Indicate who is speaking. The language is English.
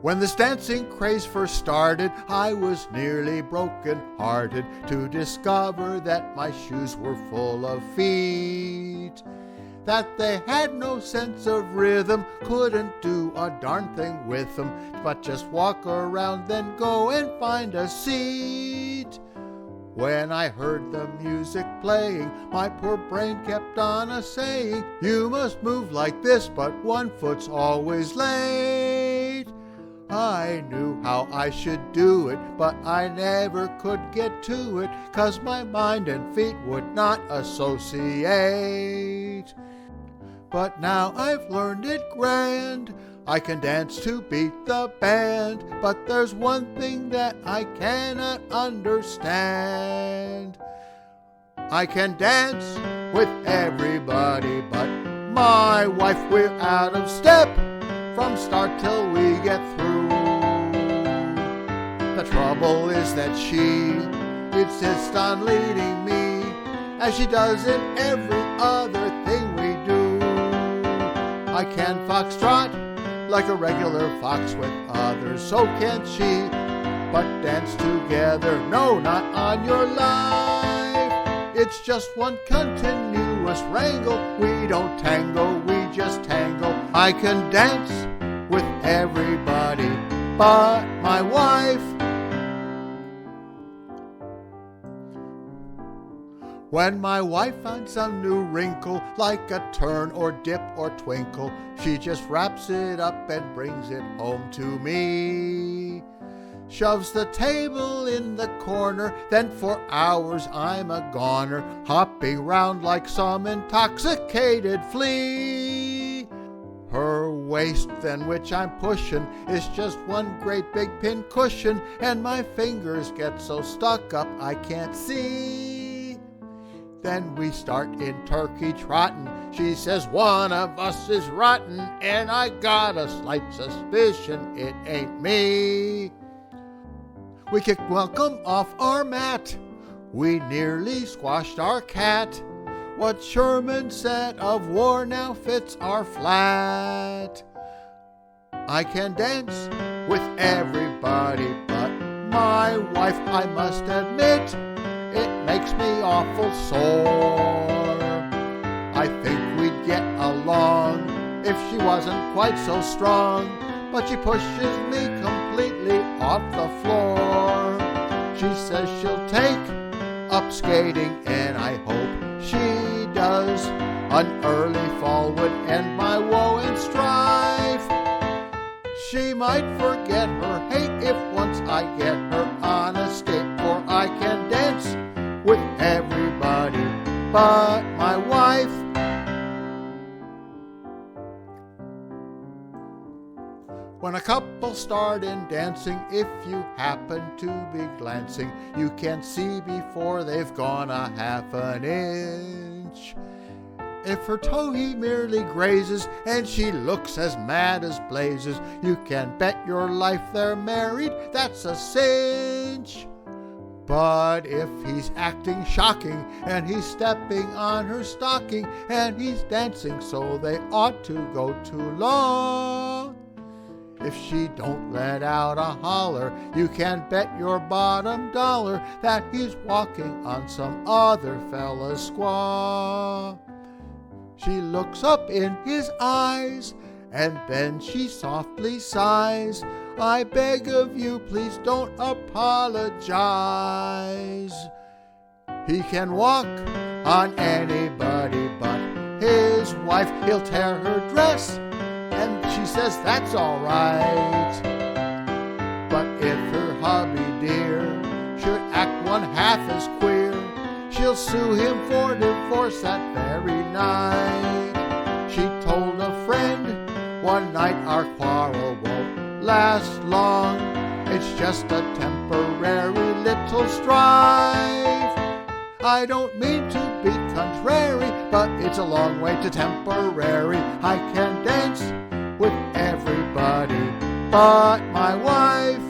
Speaker 1: When this dancing craze first started, I was nearly broken-hearted to discover that my shoes were full of feet, that they had no sense of rhythm, couldn't do a darn thing with them, but just walk around, then go and find a seat. When I heard the music playing, my poor brain kept on a-saying, "You must move like this, but one foot's always late." I knew how I should do it, but I never could get to it, 'cause my mind and feet would not associate. But now I've learned it grand, I can dance to beat the band, but there's one thing that I cannot understand. I can dance with everybody but my wife. We're out of step from start till we get through. The trouble is that she insists on leading me, as she does in every other thing we do. I can foxtrot like a regular fox with others, so can she, but dance together, no, not on your life. It's just one continuous wrangle. We don't tango, we just tangle. I can dance with everybody but my wife. When my wife finds some new wrinkle, like a turn or dip or twinkle, she just wraps it up and brings it home to me. Shoves the table in the corner, then for hours I'm a goner, hopping round like some intoxicated flea. Her waist, then, which I'm pushing, is just one great big pin cushion, and my fingers get so stuck up I can't see. Then we start in turkey trotting. She says one of us is rotten, and I got a slight suspicion it ain't me. We kicked welcome off our mat. We nearly squashed our cat. What Sherman said of war now fits our flat. I can dance with everybody but my wife, I must admit. It makes me awful sore. I think we'd get along if she wasn't quite so strong, but she pushes me completely off the floor. She says she'll take up skating, and I hope she does. An early fall would end my woe and strife. She might forget her hate if once I get her on a skate, for I can dance with everybody but my wife. When a couple start in dancing, if you happen to be glancing, you can see before they've gone a half an inch. If her toe he merely grazes, and she looks as mad as blazes, you can bet your life they're married, that's a cinch. But if he's acting shocking, and he's stepping on her stocking, and he's dancing so they ought to go too long, if she don't let out a holler, you can bet your bottom dollar that he's walking on some other fella's squaw. She looks up in his eyes, and then she softly sighs, "I beg of you, please don't apologize." He can walk on anybody but his wife. He'll tear her dress, and she says that's all right. But if her hubby dear should act one half as queer, she'll sue him for divorce that very night. She told a friend one night, "Our quarrel won't last long. It's just a temporary little strife." I don't mean to be contrary, but it's a long way to temporary. I can dance with everybody but my wife.